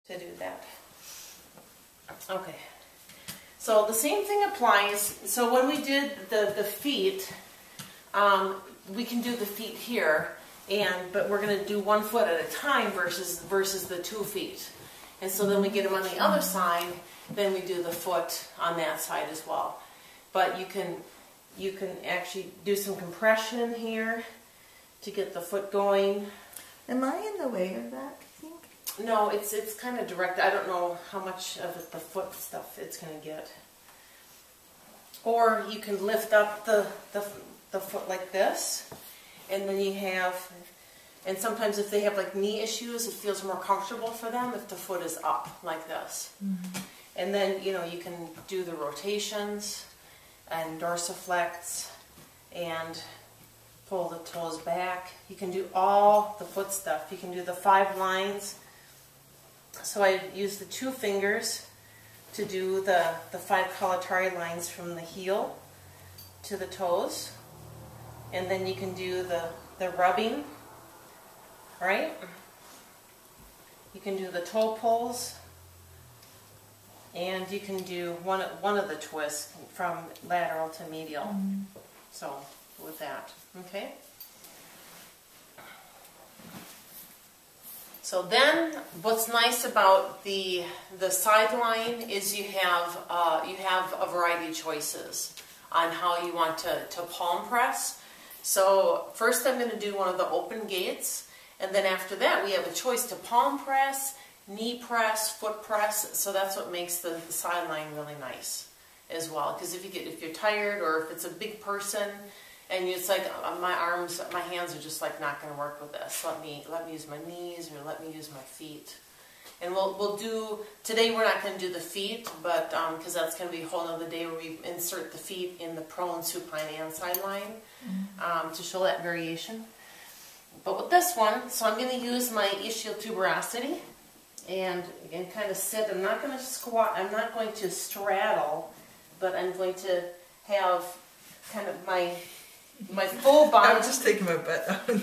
to do that. Okay. So the same thing applies. So when we did the feet, we can do the feet here, but we're going to do 1 foot at a time versus the 2 feet. And so then we get them on the other side, then we do the foot on that side as well. But you can actually do some compression here to get the foot going. Am I in the way of that, I think? No, it's kind of direct. I don't know how much of the foot stuff it's going to get. Or you can lift up the foot like this, and then you have, and sometimes if they have like knee issues, it feels more comfortable for them if the foot is up like this. Mm-hmm. And then, you can do the rotations and dorsiflex and pull the toes back. You can do all the foot stuff. You can do the 5 lines. So I use the 2 fingers to do the 5 calatari lines from the heel to the toes. And then you can do the rubbing, right? You can do the toe pulls. And you can do one of the twists from lateral to medial. Mm-hmm. So with that, okay. So then, what's nice about the sideline is you have a variety of choices on how you want to palm press. So first, I'm going to do one of the open gates, and then after that, we have a choice to palm press, knee press, foot press. So that's what makes the sideline really nice as well. Because if you're tired, or if it's a big person and it's like my hands are just like not going to work with this. Let me use my knees, or let me use my feet. And we'll do today. We're not going to do the feet, but because that's going to be a whole other day where we insert the feet in the prone, supine, and sideline to show that variation. But with this one, so I'm going to use my ischial tuberosity. And kind of sit. I'm not going to squat. I'm not going to straddle, but I'm going to have kind of my full bond. I'm just taking my butt down.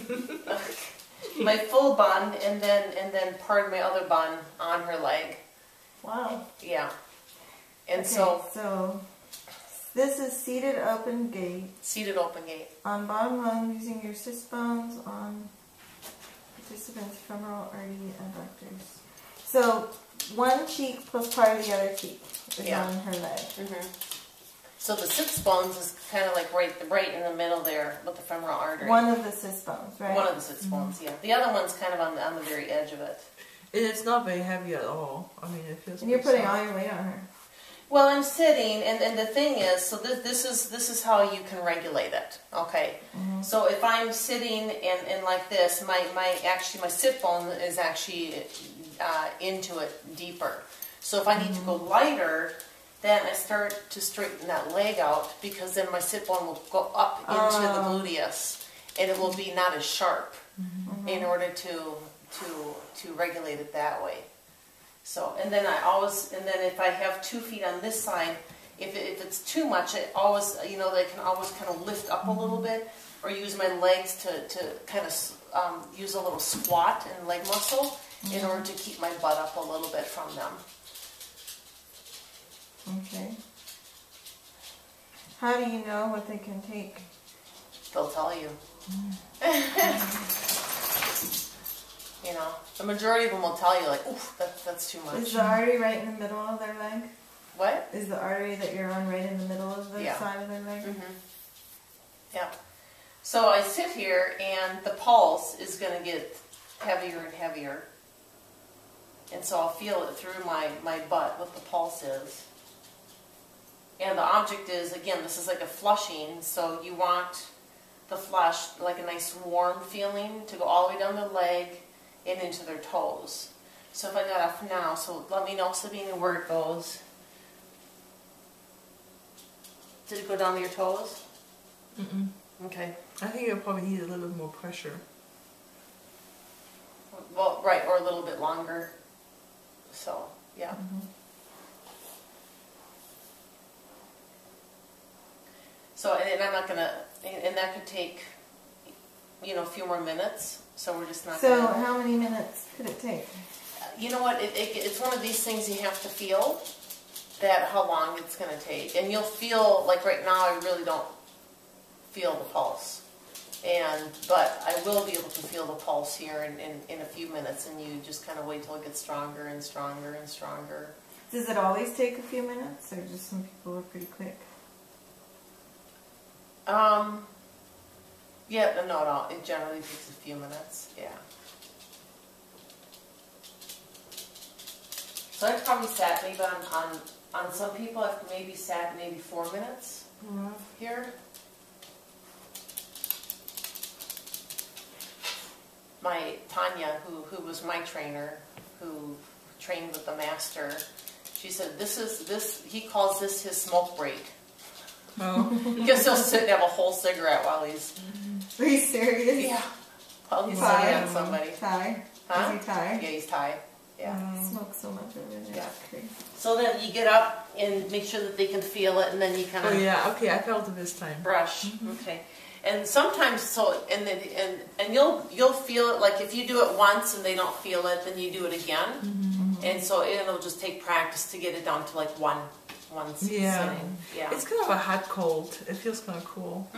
My full bond, and then part of my other bond on her leg. Wow. Yeah. And okay, so this is seated open gate. Seated open gate. On bottom lung, using your sits bones on participants' femoral artery adductors. So one cheek plus part of the other cheek is on her leg. Mm-hmm. So the sits bones is kind of like right in the middle there with the femoral artery. One of the sits bones, right? One of the sits bones, yeah. The other one's kind of on the very edge of it. And it's not very heavy at all. I mean, it feels. And you're putting all your weight on her. Well, I'm sitting, and the thing is, so this is how you can regulate it. Okay. Mm-hmm. So if I'm sitting and like this, my sit bone is actually into it deeper. So if I need to go lighter, then I start to straighten that leg out, because then my sit bone will go up into the gluteus, and it will be not as sharp in order to regulate it that way. So, and then if I have 2 feet on this side, if it's too much, I always, they can always kind of lift up a little bit, or use my legs to kind of use a little squat and leg muscle in order to keep my butt up a little bit from them. Okay. How do you know what they can take? They'll tell you. The majority of them will tell you, like, oof, that's too much. Is the artery right in the middle of their leg? What? Is the artery that you're on right in the middle of the side of their leg? Mm-hmm. Yeah. So I sit here, and the pulse is going to get heavier and heavier. And so I'll feel it through my butt, what the pulse is. And the object is, again, this is like a flushing, so you want the flush, like a nice warm feeling, to go all the way down the leg and into their toes. So if I got off now, so let me know, Sabina, where it goes. Did it go down to your toes? Mm-mm. Okay. I think it probably needs a little bit more pressure. Well, right, or a little bit longer. So, yeah. Mm-hmm. So, and I'm not going to, and that could take, a few more minutes. So we're just not So how many minutes could it take? you know what, it's one of these things you have to feel that how long it's going to take. And you'll feel, like right now I really don't feel the pulse. But I will be able to feel the pulse here in a few minutes, and you just kind of wait till it gets stronger and stronger and stronger. Does it always take a few minutes, or just some people are pretty quick? Yeah, no, it generally takes a few minutes, yeah. So I've probably sat maybe on some people, I've maybe sat maybe 4 minutes here. My Tanya, who was my trainer, who trained with the master, she said he calls this his smoke break. Oh. Because he'll sit and have a whole cigarette while he's... Are you serious? Yeah. While he's Thai? sitting on somebody. Thai? Huh? Is he Thai? Yeah, he's Thai. Yeah. Smoke so much over there. Yeah. Crazy. So then you get up and make sure that they can feel it, and then you kind of... Oh yeah, okay, I felt it this time. Brush. Okay. And sometimes, and you'll feel it, like if you do it once and they don't feel it, then you do it again. And so it'll just take practice to get it down to like one sitting. Yeah. It's kind of a hot cold. It feels kind of cool.